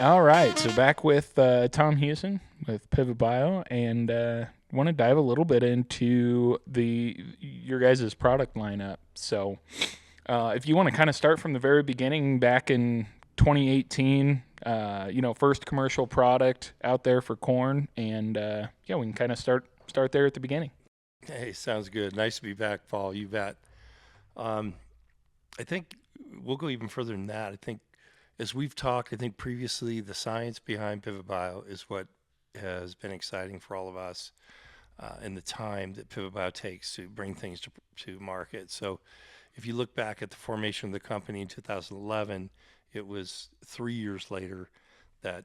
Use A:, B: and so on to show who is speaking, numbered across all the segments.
A: All right, so back with Tom Hewson with Pivot Bio, and want to dive a little bit into your guys' product lineup. So, if you want to kind of start from the very beginning, back in 2018, first commercial product out there for corn, and yeah, we can kind of start there at the beginning.
B: Hey, sounds good. Nice to be back, Paul. You bet. Um, I think we'll go even further than that. I think, as we've talked, I think previously the science behind Pivot Bio is what has been exciting for all of us, and the time that Pivot Bio takes to bring things to market. So, if you look back at the formation of the company in 2011, it was 3 years later that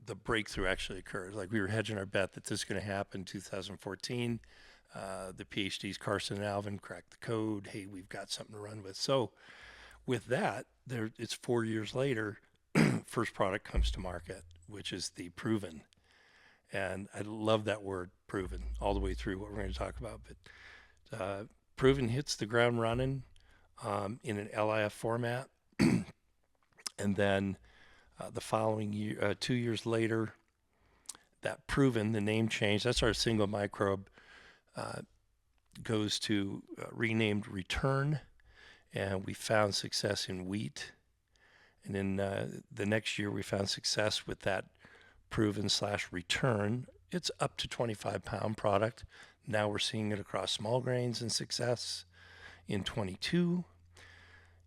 B: the breakthrough actually occurred. Like we were hedging our bet that this is going to happen in 2014. The PhDs Carson and Alvin cracked the code. Hey, we've got something to run with. So with that, it's 4 years later. First product comes to market, which is the proven, and I love that word proven all the way through what we're going to talk about. But proven hits the ground running in an LIF format, and then the following year, 2 years later, that proven, the name change. That's our single microbe. Goes to renamed Return, and we found success in wheat. And then the next year, we found success with that proven/return. It's up to 25-pound product. Now we're seeing it across small grains and success in 22.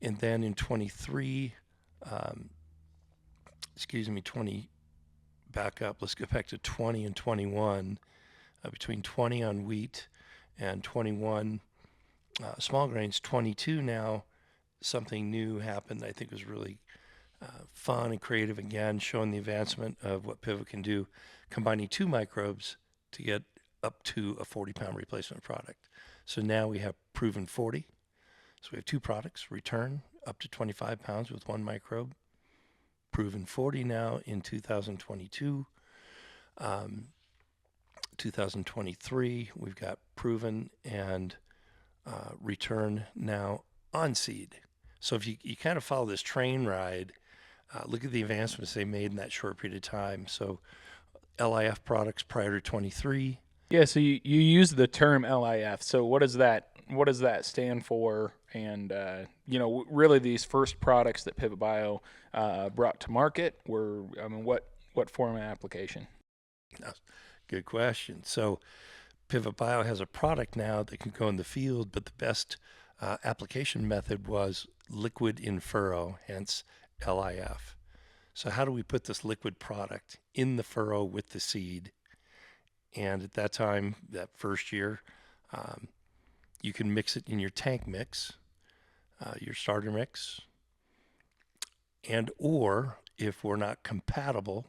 B: And then in 23, 20, back up, let's go back to 20 and 21. Between 20 on wheat and 21 small grains, 22 now, something new happened. I think was really fun and creative again, showing the advancement of what Pivot can do, combining two microbes to get up to a 40-pound replacement product. So now we have proven 40. So we have two products, Return up to 25 pounds with one microbe, proven 40 now in 2022. 2023, we've got proven and Return now on seed. So if you kind of follow this train ride, look at the advancements they made in that short period of time. So LIF products prior to 23.
A: Yeah, so you use the term LIF. So what does that stand for? And really these first products that Pivot Bio brought to market were, I mean, what form of application?
B: Good question. So Pivot Bio has a product now that can go in the field, but the best application method was liquid in furrow, hence LIF. So how do we put this liquid product in the furrow with the seed? And at that time, that first year, you can mix it in your tank mix, your starter mix, and or if we're not compatible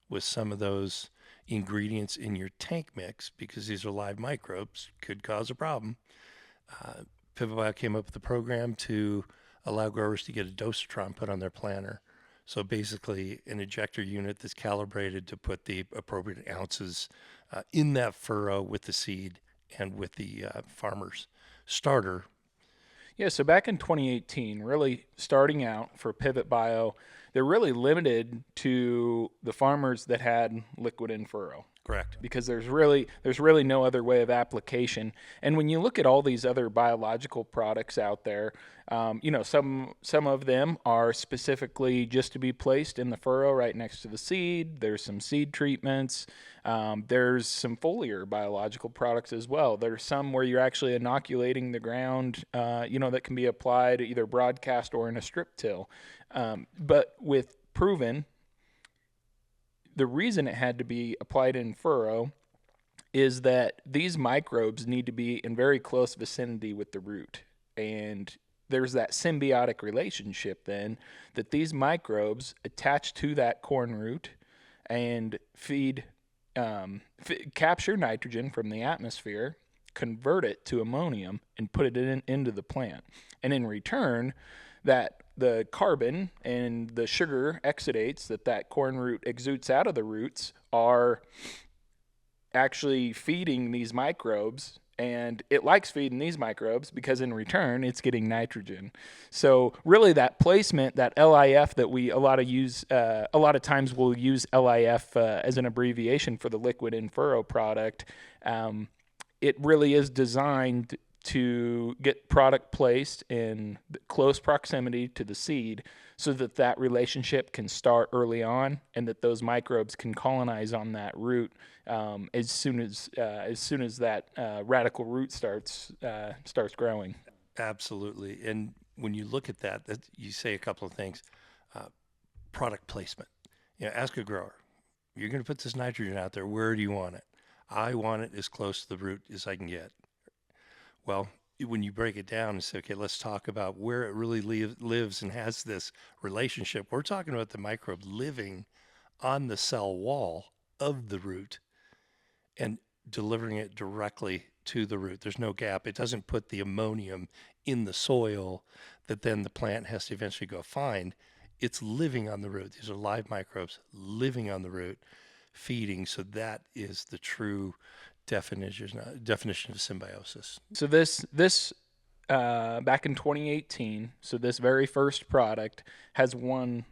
B: with some of those ingredients in your tank mix, because these are live microbes, could cause a problem. Pivot Bio came up with a program to allow growers to get a dosatron put on their planter. So basically, an ejector unit that's calibrated to put the appropriate ounces in that furrow with the seed and with the farmer's starter.
A: Yeah, so back in 2018, really starting out for Pivot Bio, they're really limited to the farmers that had liquid in furrow
B: Correct.
A: because there's really no other way of application. And when you look at all these other biological products out there, some of them are specifically just to be placed in the furrow right next to the seed. There's some seed treatments. There's some foliar biological products as well. There's some where you're actually inoculating the ground, that can be applied either broadcast or in a strip till. But with proven, the reason it had to be applied in furrow is that these microbes need to be in very close vicinity with the root. And there's that symbiotic relationship then that these microbes attach to that corn root and capture nitrogen from the atmosphere, convert it to ammonium, and put it into the plant. And in return, that the carbon and the sugar exudates that corn root exudes out of the roots are actually feeding these microbes And it likes feeding these microbes because in return it's getting nitrogen. So really, that placement, that LIF that we a lot of times we'll use LIF as an abbreviation for the liquid in furrow product. It really is designed to get product placed in close proximity to the seed so that that relationship can start early on and that those microbes can colonize on that root as soon as that radical root starts growing.
B: Absolutely. And when you look at that, you say a couple of things. Product placement. Ask a grower, you're going to put this nitrogen out there. Where do you want it? I want it as close to the root as I can get. Well, when you break it down and say, okay, let's talk about where it really lives and has this relationship, we're talking about the microbe living on the cell wall of the root and delivering it directly to the root. There's no gap. It doesn't put the ammonium in the soil that then the plant has to eventually go find. It's living on the root. These are live microbes living on the root, feeding. So that is the true definition of symbiosis.
A: So this back in 2018, so this very first product has one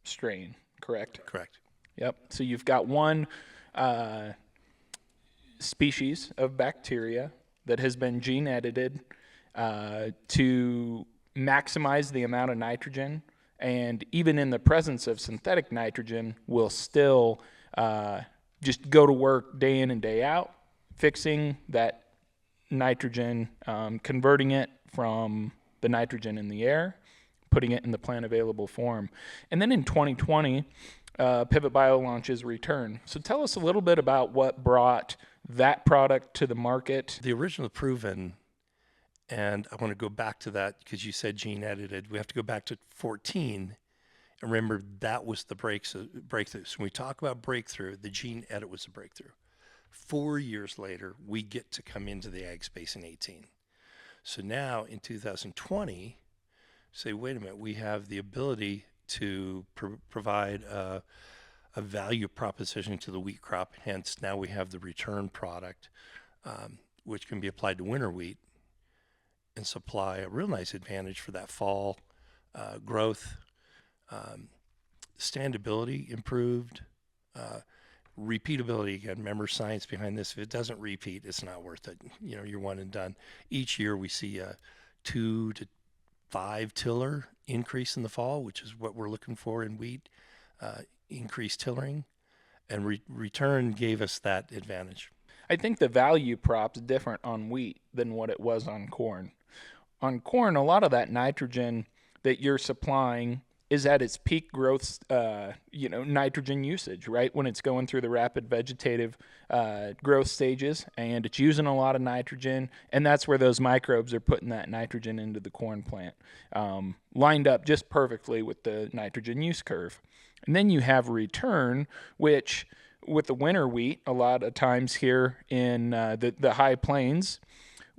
A: strain, correct?
B: Correct.
A: Yep. So you've got one species of bacteria that has been gene edited to maximize the amount of nitrogen, and even in the presence of synthetic nitrogen, will still just go to work day in and day out, fixing that nitrogen, converting it from the nitrogen in the air, putting it in the plant available form. And then in 2020, Pivot Bio launches Return. So tell us a little bit about what brought that product to the market.
B: The original Proven, and I want to go back to that because you said gene edited. We have to go back to 14. And remember, that was the breakthrough. So when we talk about breakthrough, the gene edit was a breakthrough. 4 years later, we get to come into the ag space in 18. So now in 2020, say, wait a minute, we have the ability to provide a value proposition to the wheat crop. Hence, now we have the Return product, which can be applied to winter wheat and supply a real nice advantage for that fall growth. Standability improved. Repeatability, again, remember science behind this. If it doesn't repeat, it's not worth it. You're one and done. Each year we see a 2 to 5 tiller increase in the fall, which is what we're looking for in wheat, increased tillering, and Return gave us that advantage.
A: I think the value prop's different on wheat than what it was on corn. On corn, a lot of that nitrogen that you're supplying is at its peak growth, nitrogen usage, right? When it's going through the rapid vegetative growth stages, and it's using a lot of nitrogen, and that's where those microbes are putting that nitrogen into the corn plant, lined up just perfectly with the nitrogen use curve. And then you have Return, which with the winter wheat, a lot of times here in the high plains,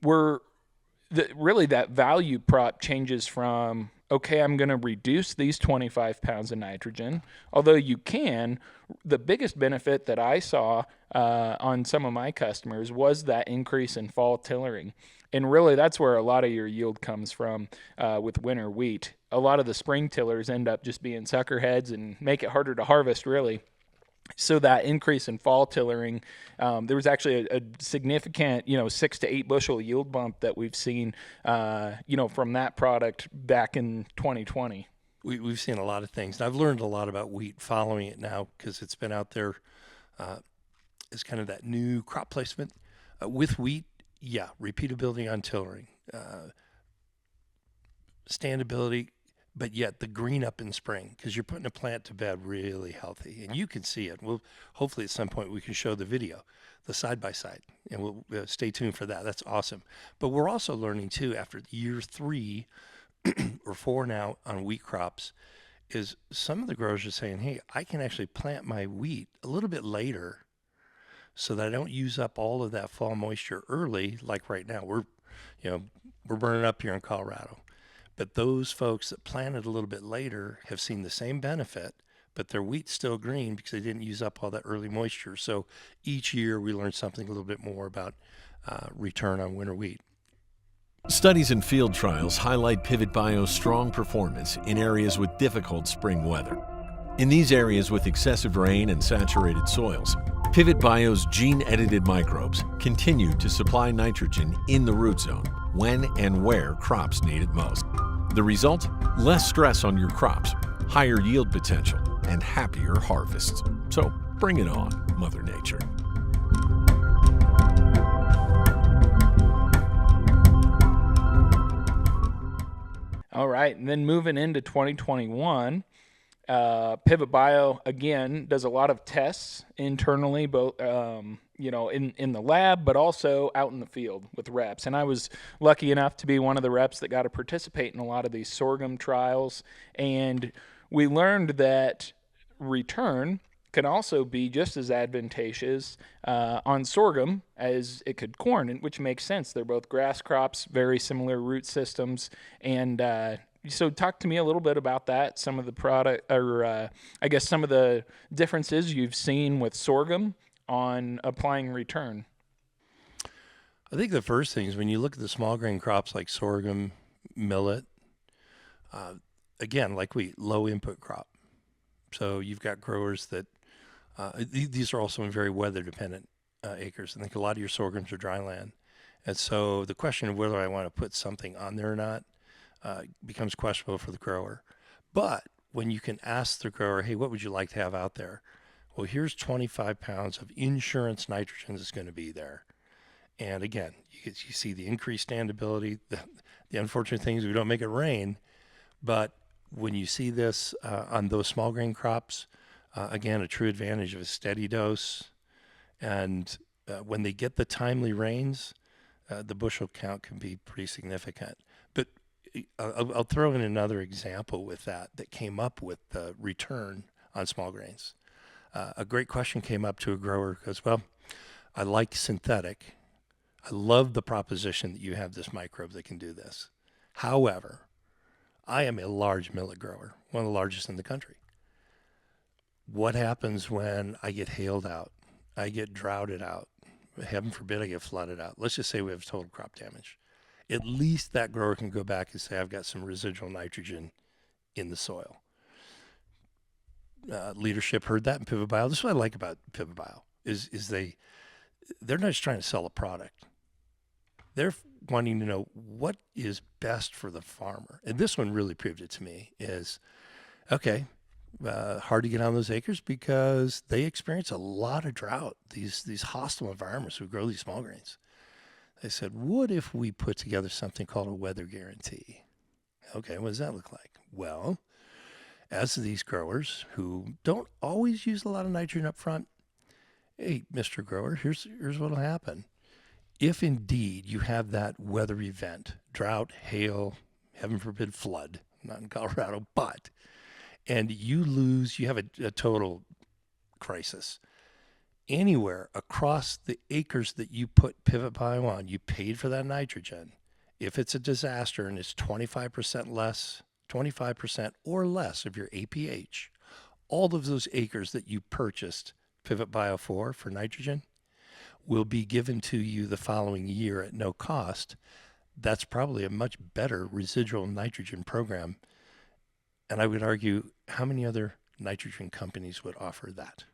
A: really that value prop changes from, okay, I'm going to reduce these 25 pounds of nitrogen. Although you can, the biggest benefit that I saw on some of my customers was that increase in fall tillering. And really, that's where a lot of your yield comes from with winter wheat. A lot of the spring tillers end up just being sucker heads and make it harder to harvest, really. So that increase in fall tillering, there was actually a significant, 6 to 8 bushel yield bump that we've seen, from that product back in 2020.
B: We've seen a lot of things. And I've learned a lot about wheat following it now because it's been out there as kind of that new crop placement. With wheat, yeah, repeatability on tillering, standability, but yet the green up in spring, because you're putting a plant to bed really healthy, and you can see it. We'll hopefully at some point we can show the video, the side by side, and we'll stay tuned for that. That's awesome. But we're also learning too, after year 3 or 4 now on wheat crops, is some of the growers are saying, hey, I can actually plant my wheat a little bit later so that I don't use up all of that fall moisture early. Like right now, we're burning up here in Colorado. But those folks that planted a little bit later have seen the same benefit, but their wheat's still green because they didn't use up all that early moisture. So each year we learn something a little bit more about return on winter wheat.
C: Studies and field trials highlight Pivot Bio's strong performance in areas with difficult spring weather. In these areas with excessive rain and saturated soils, Pivot Bio's gene-edited microbes continue to supply nitrogen in the root zone when and where crops need it most. The result? Less stress on your crops, higher yield potential, and happier harvests. So bring it on, Mother Nature.
A: All right, and then moving into 2021, Pivot Bio again does a lot of tests internally, both in the lab, but also out in the field with reps. And I was lucky enough to be one of the reps that got to participate in a lot of these sorghum trials, and we learned that return can also be just as advantageous on sorghum as it could corn, which makes sense. They're both grass crops, very similar root systems, and so talk to me a little bit about that, some of the product, or I guess some of the differences you've seen with sorghum on applying return.
B: I think the first thing is when you look at the small grain crops like sorghum, millet, again, like wheat, low input crop. So you've got growers that, these are also in very weather dependent acres. I think a lot of your sorghums are dry land. And so the question of whether I want to put something on there or not becomes questionable for the grower. But when you can ask the grower, hey, what would you like to have out there? Well, here's 25 pounds of insurance nitrogen that's going to be there. And again, you see the increased standability. The unfortunate thing is we don't make it rain. But when you see this on those small grain crops, again, a true advantage of a steady dose. And when they get the timely rains, the bushel count can be pretty significant. But I'll throw in another example with that came up with the return on small grains. A great question came up to a grower who goes, well, I like synthetic. I love the proposition that you have this microbe that can do this. However, I am a large millet grower, one of the largest in the country. What happens when I get hailed out? I get droughted out. Heaven forbid I get flooded out. Let's just say we have total crop damage. At least that grower can go back and say, I've got some residual nitrogen in the soil. Leadership heard that in Pivot Bio. This is what I like about Pivot Bio is they're not just trying to sell a product. They're wanting to know what is best for the farmer. And this one really proved it to me is, okay, hard to get on those acres because they experience a lot of drought, these hostile environments who grow these small grains. They said, what if we put together something called a weather guarantee? Okay, what does that look like? Well, as these growers who don't always use a lot of nitrogen up front, hey, Mr. Grower, here's what will happen. If indeed you have that weather event, drought, hail, heaven forbid flood, not in Colorado, but, and you have a total crisis. Anywhere across the acres that you put Pivot Bio on, you paid for that nitrogen. If it's a disaster and it's 25% less, 25% or less of your APH, all of those acres that you purchased Pivot Bio for nitrogen will be given to you the following year at no cost. That's probably a much better residual nitrogen program. And I would argue, how many other nitrogen companies would offer that?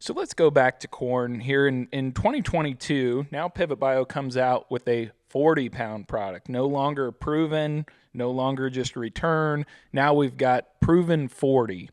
A: So let's go back to corn here in 2022. Now Pivot Bio comes out with a 40-pound product, no longer proven, no longer just return. Now we've got proven 40.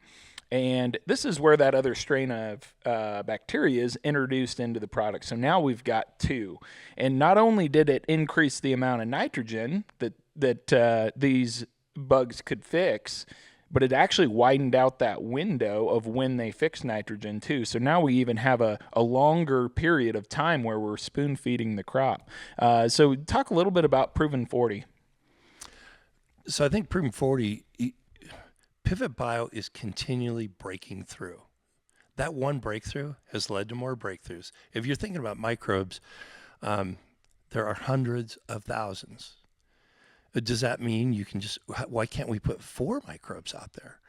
A: And this is where that other strain of bacteria is introduced into the product. So now we've got two. And not only did it increase the amount of nitrogen that these bugs could fix, but it actually widened out that window of when they fix nitrogen too. So now we even have a longer period of time where we're spoon feeding the crop. So talk a little bit about Proven 40.
B: So I think Proven 40, Pivot Bio is continually breaking through. That one breakthrough has led to more breakthroughs. If you're thinking about microbes, there are hundreds of thousands. Does that mean why can't we put 4 microbes out there?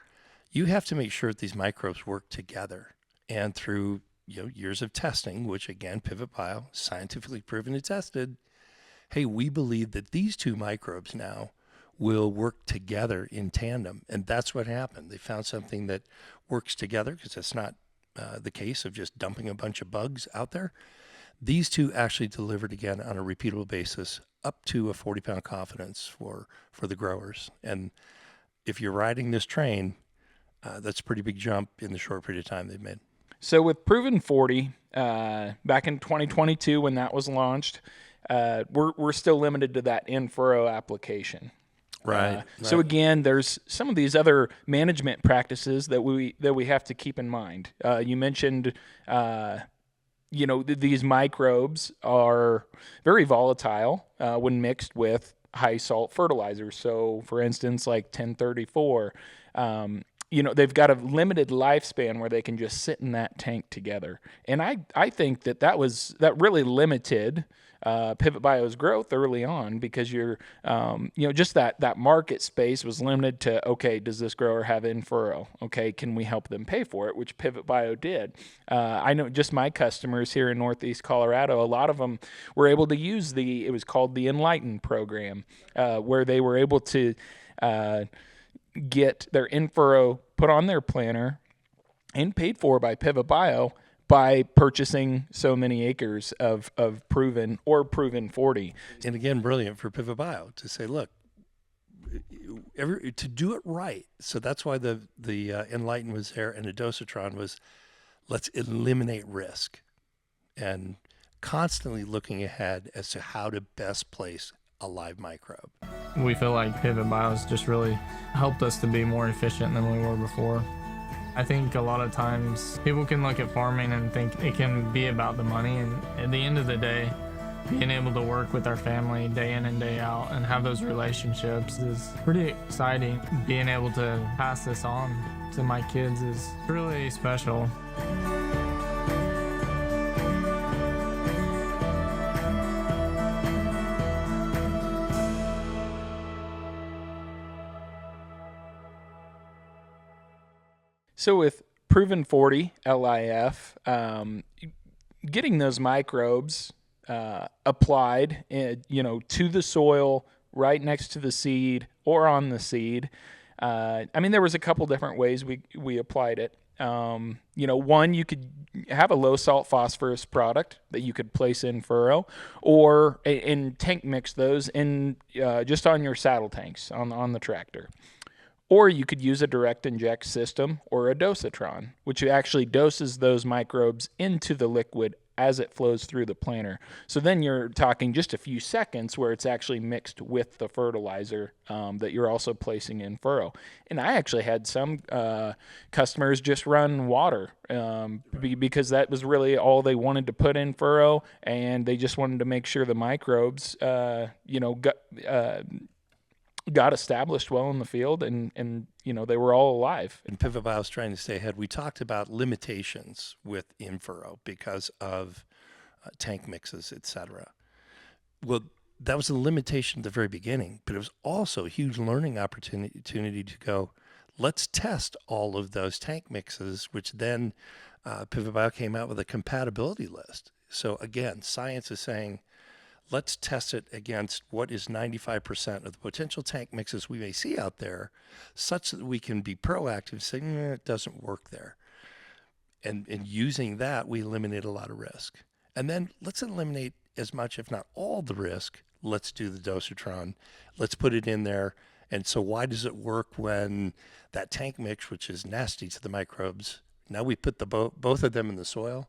B: You have to make sure that these microbes work together. And through years of testing, which again, Pivot Bio, scientifically proven and tested. Hey, we believe that these two microbes now will work together in tandem. And that's what happened. They found something that works together, because that's not the case of just dumping a bunch of bugs out there. These two actually delivered again on a repeatable basis up to a 40-pound confidence for the growers. And if you're riding this train, that's a pretty big jump in the short period of time they've made.
A: So with Proven 40, back in 2022 when that was launched, we're still limited to that in-furrow application.
B: Right.
A: So again, there's some of these other management practices that we have to keep in mind. You mentioned, these microbes are very volatile when mixed with high salt fertilizers. So, for instance, like 1034. They've got a limited lifespan where they can just sit in that tank together. And I think that really limited Pivot Bio's growth early on, because just that market space was limited to, okay, does this grower have in-furrow? Okay, can we help them pay for it? Which Pivot Bio did. I know just my customers here in Northeast Colorado, a lot of them were able to use it was called the Enlighten program, where they were able to get their in-furrow put on their planter and paid for by Pivot Bio by purchasing so many acres of Proven 40.
B: And again, brilliant for Pivot Bio to say, look, to do it right. So that's why the Enlighten was there, and the Dosatron was, let's eliminate risk, and constantly looking ahead as to how to best place a live microbe.
D: We feel like Pivot Bio has just really helped us to be more efficient than we were before. I think a lot of times people can look at farming and think it can be about the money, and at the end of the day, being able to work with our family day in and day out and have those relationships is pretty exciting. Being able to pass this on to my kids is really special.
A: So with Proven 40 LIF, getting those microbes applied, to the soil right next to the seed or on the seed. There was a couple different ways we applied it. One, you could have a low salt phosphorus product that you could place in furrow, or in tank mix those in just on your saddle tanks on the tractor. Or you could use a direct inject system or a dosatron, which actually doses those microbes into the liquid as it flows through the planter. So then you're talking just a few seconds where it's actually mixed with the fertilizer that you're also placing in furrow. And I actually had some customers just run water because that was really all they wanted to put in furrow, and they just wanted to make sure the microbes, got established well in the field, and they were all alive.
B: And Pivot Bio is trying to stay ahead. We talked about limitations with in-furrow because of tank mixes, etc. Well, that was a limitation at the very beginning, but it was also a huge learning opportunity to go, let's test all of those tank mixes, which then Pivot Bio came out with a compatibility list. So again, science is saying, let's test it against what is 95% of the potential tank mixes we may see out there, such that we can be proactive, saying it doesn't work there. And using that, we eliminate a lot of risk. And then let's eliminate as much, if not all, the risk. Let's do the dosatron. Let's put it in there. And so why does it work when that tank mix, which is nasty to the microbes, now we put both of them in the soil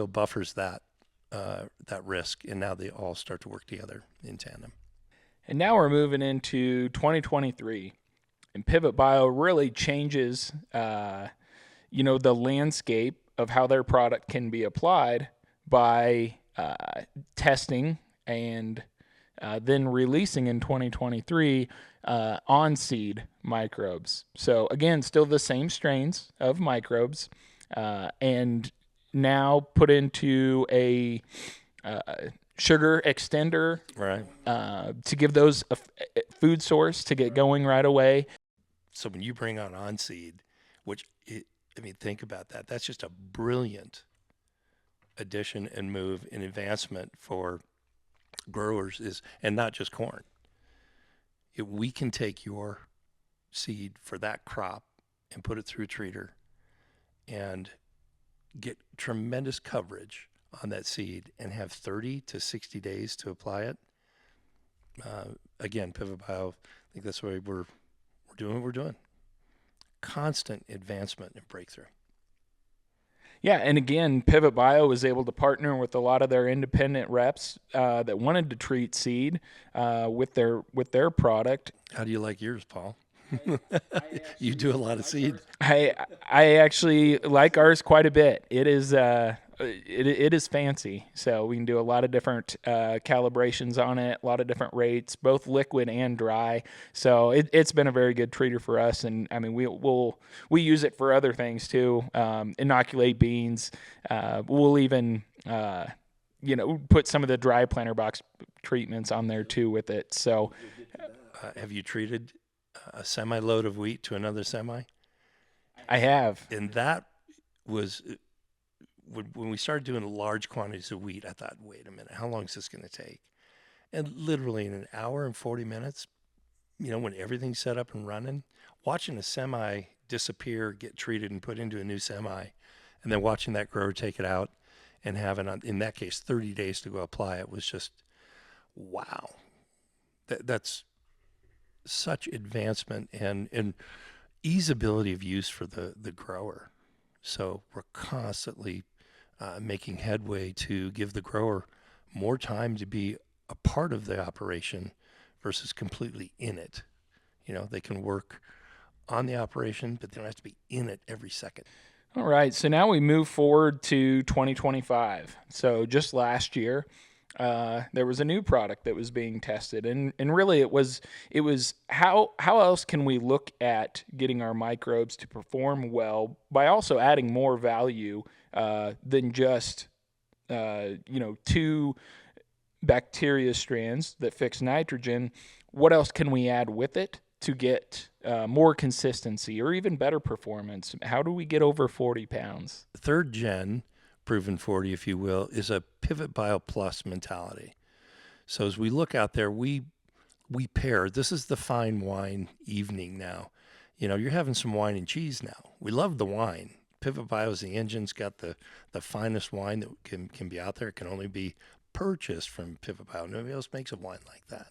B: buffers that risk, and now they all start to work together in tandem.
A: And now we're moving into 2023, and Pivot Bio really changes, the landscape of how their product can be applied by testing and then releasing in 2023 on-seed microbes. So again, still the same strains of microbes, and now put into a sugar extender,
B: right,
A: to give those a food source to get going right away.
B: So when you bring on seed, think about that. That's just a brilliant addition and move and advancement for growers is, and not just corn. If we can take your seed for that crop and put it through a treater and get tremendous coverage on that seed and have 30 to 60 days to apply it. Again, Pivot Bio, I think that's why we're doing what we're doing. Constant advancement and breakthrough.
A: Yeah, and again, Pivot Bio was able to partner with a lot of their independent reps that wanted to treat seed with their product.
B: How do you like yours, Paul? You do a lot of seed.
A: I actually like ours quite a bit. It is it is fancy, so we can do a lot of different calibrations on it, a lot of different rates, both liquid and dry. So it's been a very good treater for us, and I mean we use it for other things too. Inoculate beans. We'll even put some of the dry planter box treatments on there too with it. So
B: have you treated a semi-load of wheat to another semi?
A: I have.
B: And that was when we started doing large quantities of wheat. I thought, wait a minute, how long is this going to take? And literally in an hour and 40 minutes, when everything's set up and running, watching a semi disappear, get treated and put into a new semi, and then watching that grower take it out and having, in that case, 30 days to go apply it was just, wow. That's such advancement and easeability of use for the grower. So we're constantly making headway to give the grower more time to be a part of the operation versus completely in it. They can work on the operation, but they don't have to be in it every second.
A: All right, so now we move forward to 2025. So just last year, there was a new product that was being tested, and really it was how else can we look at getting our microbes to perform well by also adding more value than just two bacteria strands that fix nitrogen. What else can we add with it to get more consistency or even better performance? How do we get over 40 pounds?
B: Third gen proven 40, if you will, is a Pivot Bio Plus mentality. So as we look out there, we pair. This is the fine wine evening now. You're having some wine and cheese now. We love the wine. Pivot Bio is the engine's got the finest wine that can be out there. It can only be purchased from Pivot Bio. Nobody else makes a wine like that.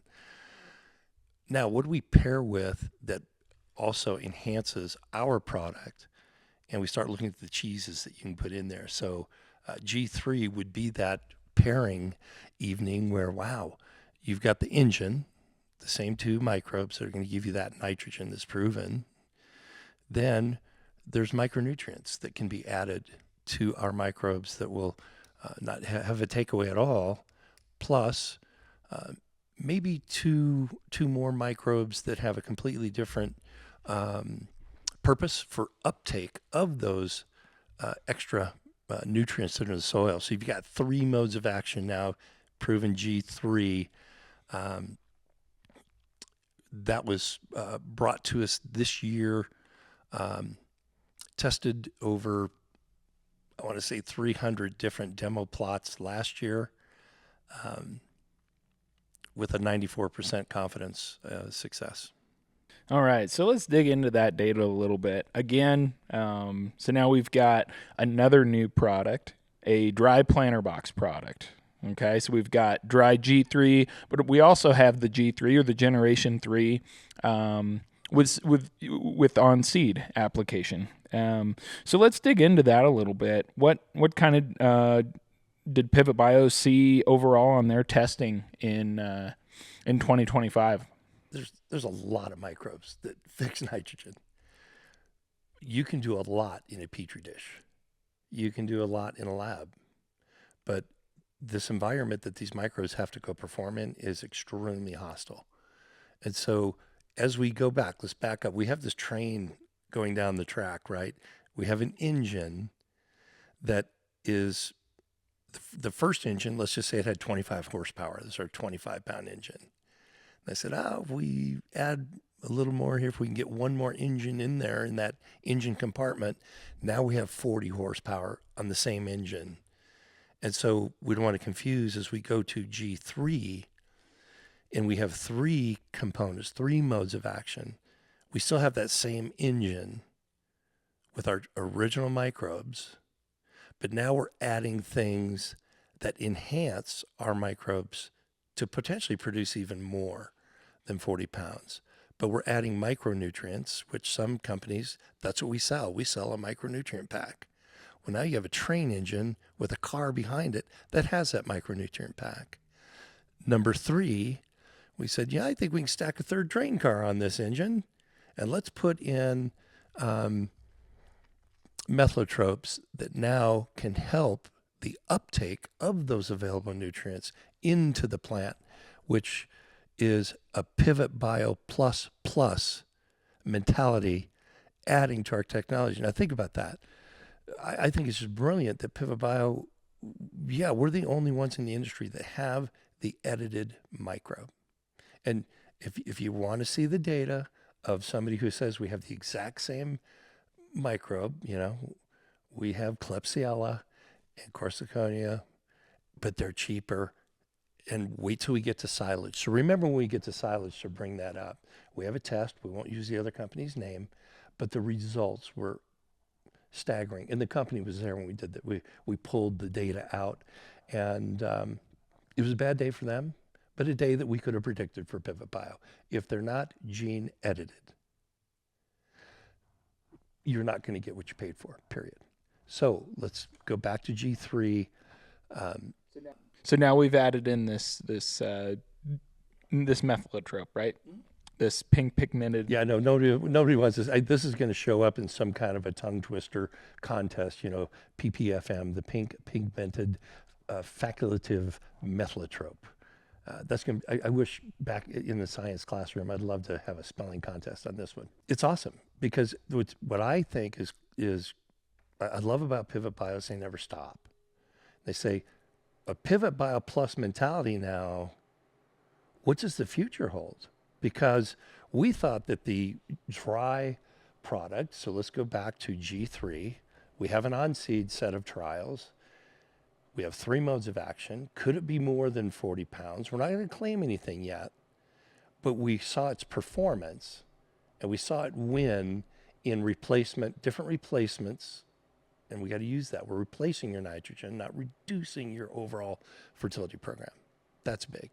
B: Now, what do we pair with that also enhances our product? And we start looking at the cheeses that you can put in there. So G3 would be that pairing evening where, wow, you've got the engine, the same two microbes that are going to give you that nitrogen that's proven. Then there's micronutrients that can be added to our microbes that will not have a takeaway at all, plus maybe two more microbes that have a completely different purpose for uptake of those extra nutrients that are in the soil. So you've got three modes of action now, proven G3. That was brought to us this year, tested over, I want to say 300 different demo plots last year, with a 94% confidence success.
A: All right, so let's dig into that data a little bit. Again, so now we've got another new product, a dry planter box product. Okay, so we've got dry G3, but we also have the G3 or the Generation 3 with on seed application. So let's dig into that a little bit. What kind of did Pivot Bio see overall on their testing in 2025?
B: There's a lot of microbes that fix nitrogen. You can do a lot in a petri dish. You can do a lot in a lab. But this environment that these microbes have to go perform in is extremely hostile. And so as we go back, let's back up. We have this train going down the track, right? We have an engine that is the first engine, let's just say it had 25 horsepower. This is our 25-pound engine. I said, if we add a little more here, if we can get one more engine in there in that engine compartment, now we have 40 horsepower on the same engine. And so we don't want to confuse as we go to G3 and we have 3 components, 3 modes of action. We still have that same engine with our original microbes, but now we're adding things that enhance our microbes to potentially produce even more than 40 pounds. But we're adding micronutrients, which some companies, that's what we sell. We sell a micronutrient pack. Well, now you have a train engine with a car behind it that has that micronutrient pack. Number 3, we said, yeah, I think we can stack a 3rd train car on this engine, and let's put in methylotropes that now can help the uptake of those available nutrients into the plant, which is a Pivot Bio plus mentality adding to our technology. Now think about that. I think it's just brilliant that Pivot Bio, yeah, we're the only ones in the industry that have the edited microbe. And if you want to see the data of somebody who says we have the exact same microbe, we have Klebsiella and Corsiconia, but they're cheaper. And wait till we get to silage. So remember when we get to silage to bring that up. We have a test. We won't use the other company's name, but the results were staggering. And the company was there when we did that. We pulled the data out, and it was a bad day for them, but a day that we could have predicted for Pivot Bio. If they're not gene edited, you're not going to get what you paid for, period. So let's go back to G3.
A: So now we've added in this methylotrope, right? This pink pigmented.
B: Yeah, no, nobody wants this. This is going to show up in some kind of a tongue twister contest, PPFM, the pink pigmented facultative methylotrope. That's going to, I wish back in the science classroom, I'd love to have a spelling contest on this one. It's awesome because what I think is I love about Pivot Bio is they never stop. They say, a Pivot Bio plus mentality now, what does the future hold? Because we thought that the dry product, so let's go back to G3, we have an on-seed set of trials. We have 3 modes of action. Could it be more than 40 pounds? We're not going to claim anything yet, but we saw its performance and we saw it win in different replacements. And we got to use that. We're replacing your nitrogen, not reducing your overall fertility program. That's big.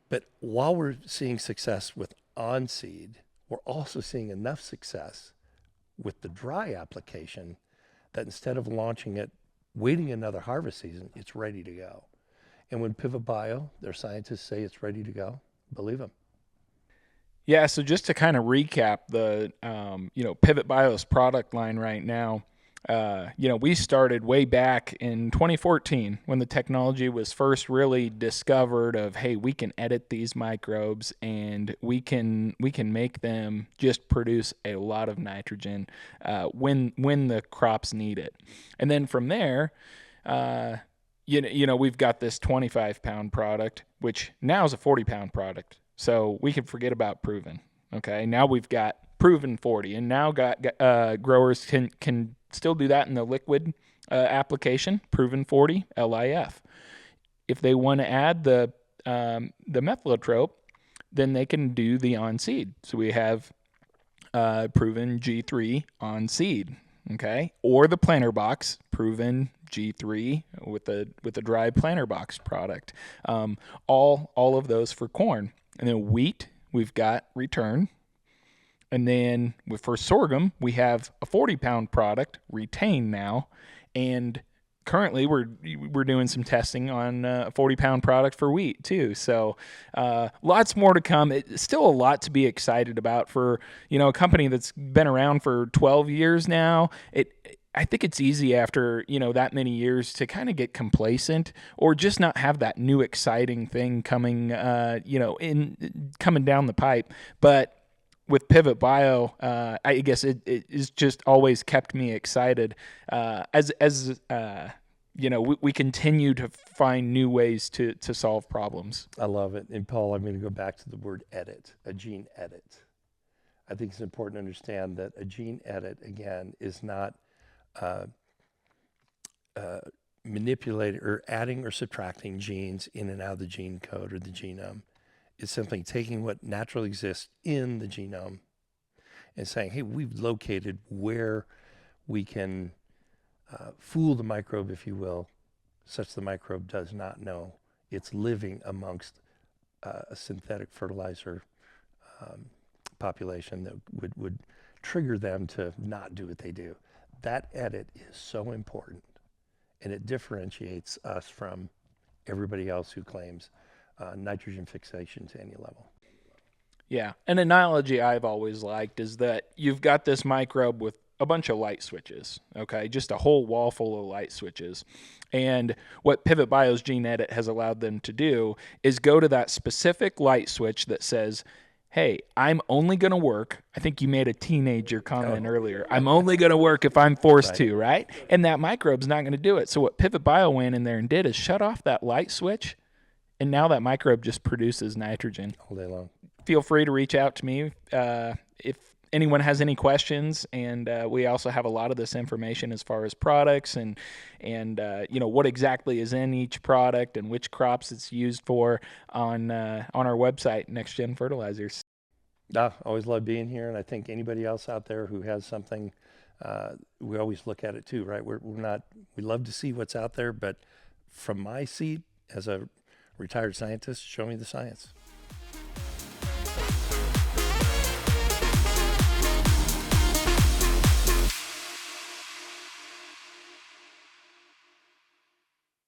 B: But while we're seeing success with on-seed, we're also seeing enough success with the dry application that instead of launching it, waiting another harvest season, it's ready to go. And when Pivot Bio, their scientists say it's ready to go, believe them.
A: Yeah, so just to kind of recap the, Pivot Bio's product line right now, we started way back in 2014 when the technology was first really discovered of, hey, we can edit these microbes and we can make them just produce a lot of nitrogen when the crops need it. And then from there, we've got this 25-pound product, which now is a 40-pound product. So we can forget about proven. Okay, now we've got proven 40, and now growers can still do that in the liquid application, proven 40 LIF. If they want to add the methylotrope, then they can do the on seed. So we have proven G3 on seed, okay, or the planter box, proven G3 with the dry planter box product. All of those for corn, and then wheat we've got return. And then for sorghum, we have a 40-pound product, Retain now, and currently we're doing some testing on a 40-pound product for wheat too. So lots more to come. It's still a lot to be excited about for a company that's been around for 12 years now. I think it's easy after that many years to kind of get complacent or just not have that new exciting thing coming coming down the pipe, but with Pivot Bio, I guess it is just always kept me excited as we continue to find new ways to solve problems.
B: I love it. And Paul, I'm going to go back to the word edit, a gene edit. I think it's important to understand that a gene edit, again, is not manipulating or adding or subtracting genes in and out of the gene code or the genome. It's simply taking what naturally exists in the genome and saying, hey, we've located where we can fool the microbe, if you will, such the microbe does not know it's living amongst a synthetic fertilizer population that would trigger them to not do what they do. That edit is so important, and it differentiates us from everybody else who claims nitrogen fixation to any level.
A: Yeah. An analogy I've always liked is that you've got this microbe with a bunch of light switches, okay? Just a whole wall full of light switches. And what Pivot Bio's gene edit has allowed them to do is go to that specific light switch that says, hey, I'm only going to work. I think you made a teenager comment earlier. I'm only going to work if I'm forced to, right? And that microbe's not going to do it. So what Pivot Bio went in there and did is shut off that light switch, and now that microbe just produces nitrogen.
B: All day long.
A: Feel free to reach out to me if anyone has any questions, and we also have a lot of this information as far as products and what exactly is in each product and which crops it's used for on our website, NextGen Fertilizers.
B: Always love being here, and I think anybody else out there who has something, we always look at it too, right? We love to see what's out there, but from my seat as a retired scientist, show me the science.